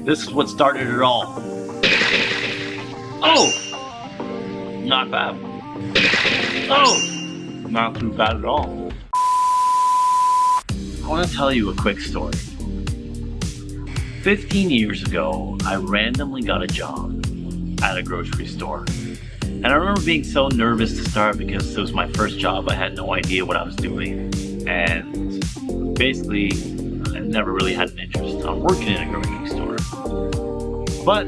This is what started it all. Oh! Not bad. Oh! Not too bad at all. I want to tell you a quick story. 15 years ago, I randomly got a job at a grocery store. And I remember being so nervous to start because it was my first job. I had no idea what I was doing. And basically, I never really had an interest on working in a grocery store. But,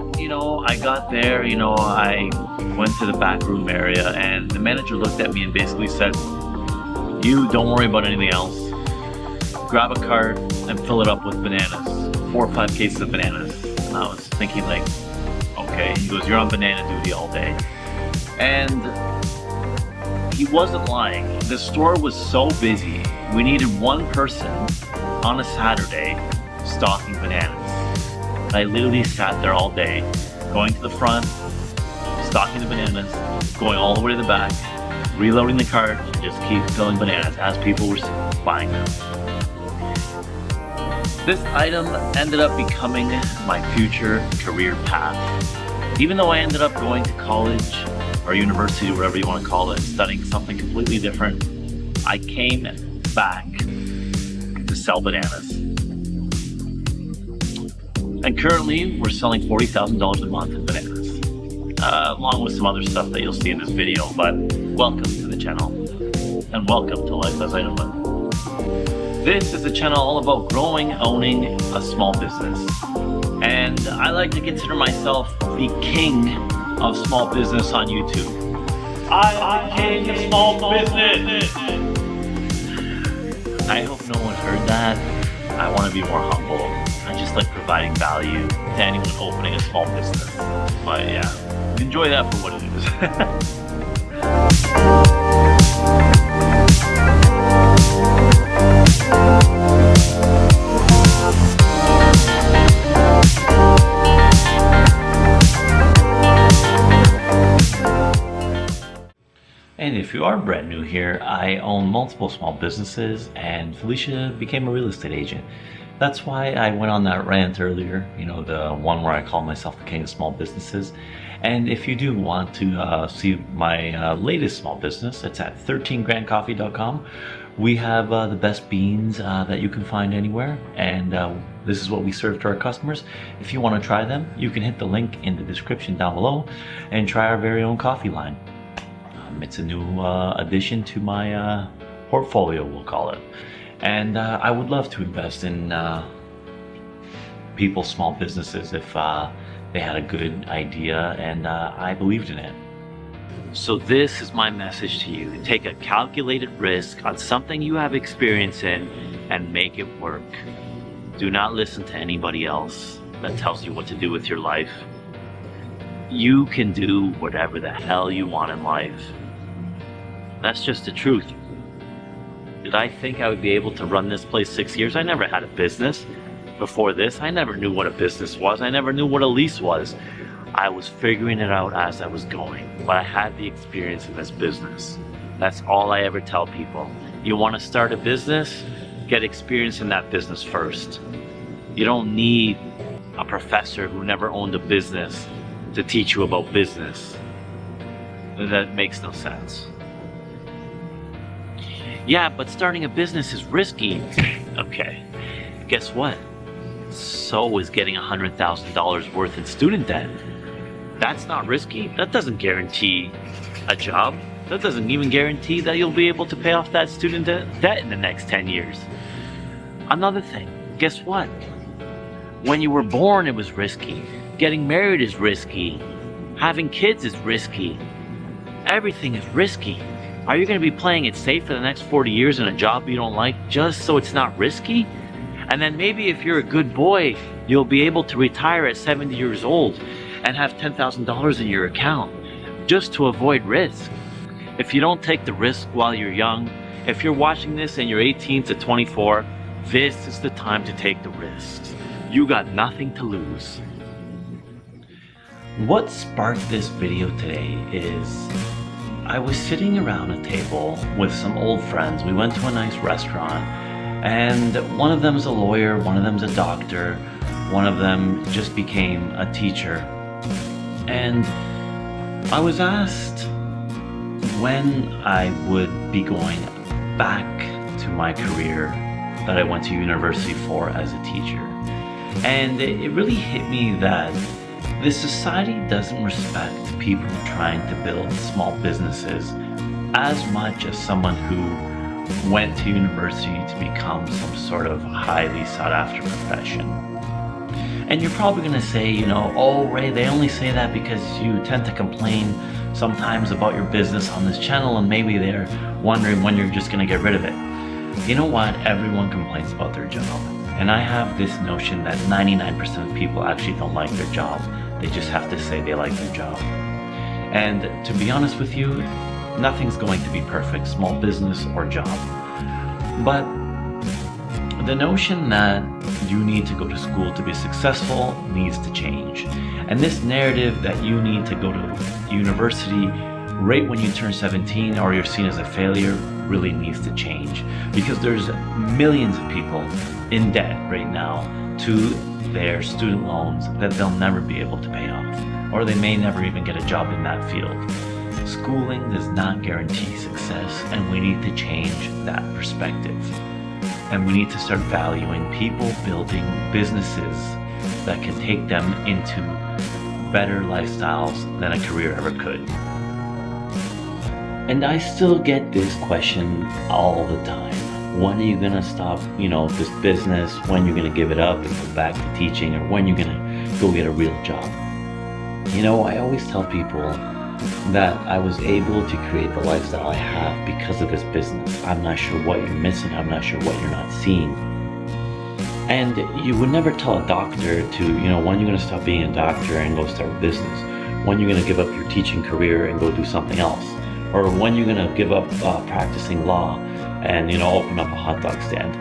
I got there, I went to the back room area and the manager looked at me and basically said, "You don't worry about anything else. Grab a cart and fill it up with bananas. 4 or 5 cases of bananas." And I was thinking like, okay. He goes, "You're on banana duty all day." And he wasn't lying. The store was so busy. We needed one person on a Saturday stocking bananas. I literally sat there all day, going to the front, stocking the bananas, going all the way to the back, reloading the cart, and just keep filling bananas as people were buying them. This item ended up becoming my future career path. Even though I ended up going to college or university, whatever you want to call it, studying something completely different, I came back to sell bananas. And currently, we're selling $40,000 a month in bananas, along with some other stuff that you'll see in this video. But welcome to the channel, and welcome to Life as I Know It. This is a channel all about growing, owning a small business. And I like to consider myself the king of small business on YouTube. I am the king of small business. I hope no one heard that. I want to be more humble. I just like providing value to anyone opening a small business. But yeah, enjoy that for what it is. And if you are brand new here, I own multiple small businesses, and Felicia became a real estate agent. That's why I went on that rant earlier, the one where I call myself the king of small businesses. And if you do want to see my latest small business, it's at 13grandcoffee.com. We have the best beans that you can find anywhere, and this is what we serve to our customers. If you want to try them, you can hit the link in the description down below and try our very own coffee line. It's a new addition to my portfolio, we'll call it. And I would love to invest in people's small businesses if they had a good idea and I believed in it. So this is my message to you. Take a calculated risk on something you have experience in and make it work. Do not listen to anybody else that tells you what to do with your life. You can do whatever the hell you want in life. That's just the truth. Did I think I would be able to run this place 6 years? I never had a business. Before this, I never knew what a business was. I never knew what a lease was. I was figuring it out as I was going, but I had the experience in this business. That's all I ever tell people. You want to start a business? Get experience in that business first. You don't need a professor who never owned a business to teach you about business. That makes no sense. Yeah, but starting a business is risky. Okay, guess what? So is getting $100,000 worth in student debt. That's not risky. That doesn't guarantee a job. That doesn't even guarantee that you'll be able to pay off that student debt in the next 10 years. Another thing, guess what? When you were born, it was risky. Getting married is risky. Having kids is risky. Everything is risky. Are you going to be playing it safe for the next 40 years in a job you don't like just so it's not risky? And then maybe if you're a good boy, you'll be able to retire at 70 years old and have $10,000 in your account just to avoid risk. If you don't take the risk while you're young, if you're watching this and you're 18 to 24, this is the time to take the risks. You got nothing to lose. What sparked this video today is I was sitting around a table with some old friends. We went to a nice restaurant, and one of them's a lawyer, one of them's a doctor, One of them just became a teacher. And I was asked when I would be going back to my career that I went to university for as a teacher. And it really hit me that this society doesn't respect people trying to build small businesses as much as someone who went to university to become some sort of highly sought after profession. And you're probably going to say, oh Ray, they only say that because you tend to complain sometimes about your business on this channel, and maybe they're wondering when you're just going to get rid of it. You know what? Everyone complains about their job. And I have this notion that 99% of people actually don't like their job. They just have to say they like their job. And to be honest with you, nothing's going to be perfect, small business or job. But the notion that you need to go to school to be successful needs to change. And this narrative that you need to go to university right when you turn 17 or you're seen as a failure really needs to change, because there's millions of people in debt right now to their student loans that they'll never be able to pay off, or they may never even get a job in that field. Schooling does not guarantee success, and we need to change that perspective. And we need to start valuing people building businesses that can take them into better lifestyles than a career ever could. And I still get this question all the time. When are you gonna stop, this business? When you're gonna give it up and go back to teaching? Or when you're gonna go get a real job? I always tell people that I was able to create the lifestyle I have because of this business. I'm not sure what you're missing. I'm not sure what you're not seeing. And you would never tell a doctor to, when you're gonna stop being a doctor and go start a business, when you're gonna give up your teaching career and go do something else, or when you're gonna give up practicing law and open up a hot dog stand.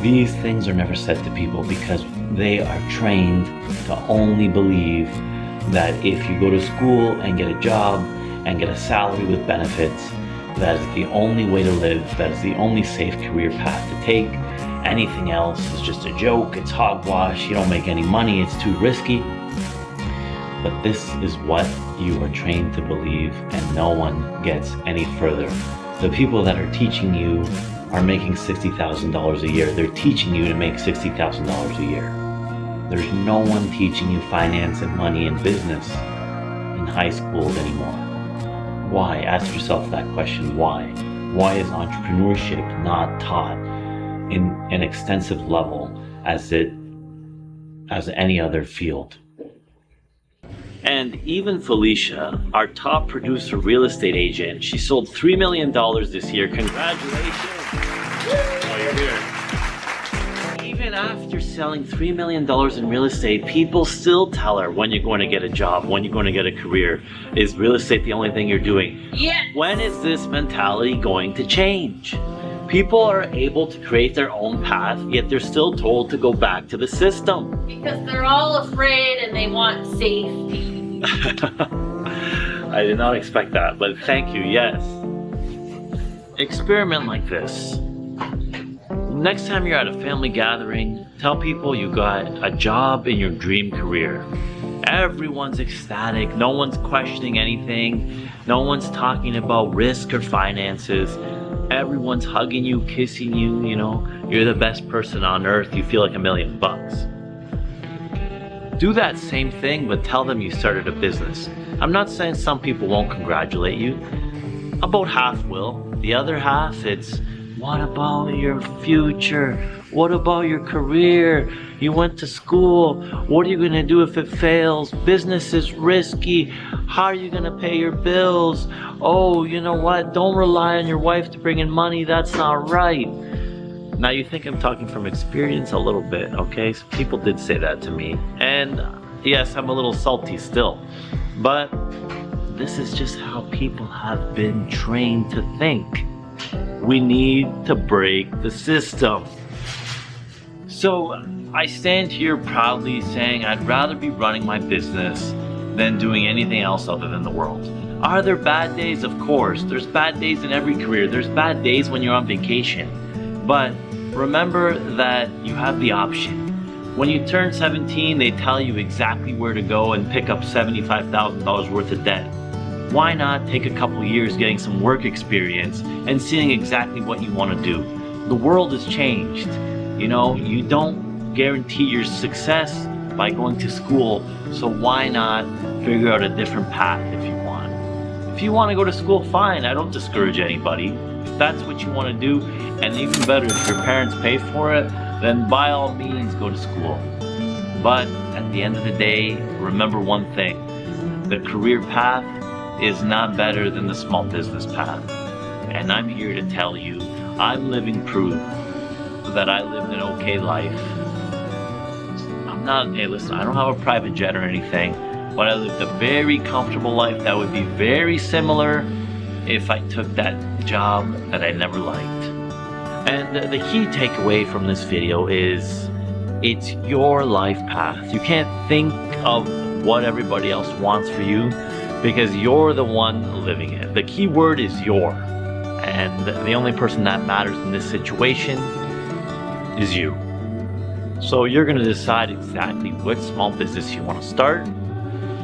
These things are never said to people because they are trained to only believe that if you go to school and get a job and get a salary with benefits, that is the only way to live, that is the only safe career path to take. Anything else is just a joke, it's hogwash, you don't make any money, it's too risky. But this is what you are trained to believe, and no one gets any further. The people that are teaching you are making $60,000 a year. They're teaching you to make $60,000 a year. There's no one teaching you finance and money and business in high schools anymore. Why? Ask yourself that question. Why? Why is entrepreneurship not taught in an extensive level as any other field? And even Felicia, our top producer real estate agent, she sold $3 million this year. Congratulations! Oh, you're here. Even after selling $3 million in real estate, people still tell her, when you're going to get a job, when you're going to get a career. Is real estate the only thing you're doing? Yes. When is this mentality going to change? People are able to create their own path, yet they're still told to go back to the system. Because they're all afraid and they want safety. I did not expect that, but thank you, yes. Experiment like this. Next time you're at a family gathering, tell people you got a job in your dream career. Everyone's ecstatic, no one's questioning anything, no one's talking about risk or finances. Everyone's hugging you, kissing you, you're the best person on earth, you feel like $1 million. Do that same thing, but tell them you started a business. I'm not saying some people won't congratulate you. About half will. The other half, it's, what about your future? What about your career? You went to school. What are you gonna do if it fails? Business is risky. How are you gonna pay your bills? Oh, you know what? Don't rely on your wife to bring in money. That's not right. Now you think I'm talking from experience a little bit, okay? So people did say that to me. And yes, I'm a little salty still. But this is just how people have been trained to think. We need to break the system. So I stand here proudly saying I'd rather be running my business than doing anything else other than the world. Are there bad days? Of course. There's bad days in every career. There's bad days when you're on vacation. But remember that you have the option. When you turn 17, they tell you exactly where to go and pick up $75,000 worth of debt. Why not take a couple years getting some work experience and seeing exactly what you want to do? The world has changed. You know, you don't guarantee your success by going to school, so why not figure out a different path if you want? If you want to go to school, fine, I don't discourage anybody. If that's what you want to do, and even better, if your parents pay for it, then by all means go to school. But at the end of the day, remember one thing: the career path is not better than the small business path. And I'm here to tell you, I'm living proof that I lived an okay life. Hey listen, I don't have a private jet or anything, but I lived a very comfortable life that would be very similar if I took that job that I never liked. And the key takeaway from this video is, it's your life path. You can't think of what everybody else wants for you, because you're the one living it. The key word is your. And the only person that matters in this situation is you. So you're going to decide exactly what small business you want to start.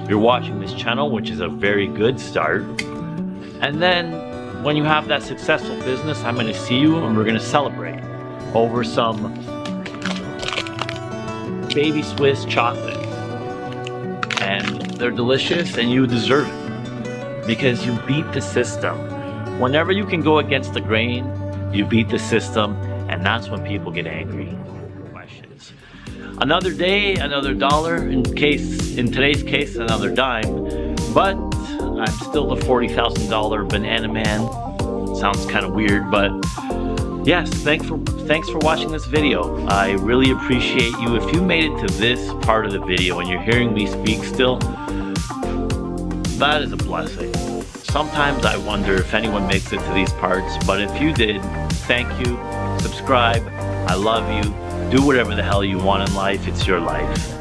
You're watching this channel, which is a very good start. And then when you have that successful business, I'm going to see you and we're going to celebrate over some baby Swiss chocolate. And they're delicious and you deserve it because you beat the system. Whenever you can go against the grain, you beat the system, and that's when people get angry. Questions. Another day, another dollar, in today's case, another dime, but I'm still the $40,000 banana man. Sounds kind of weird, but yes, thanks for watching this video. I really appreciate you. If you made it to this part of the video and you're hearing me speak still, that is a blessing. Sometimes I wonder if anyone makes it to these parts, but if you did, thank you. Subscribe. I love you. Do whatever the hell you want in life. It's your life.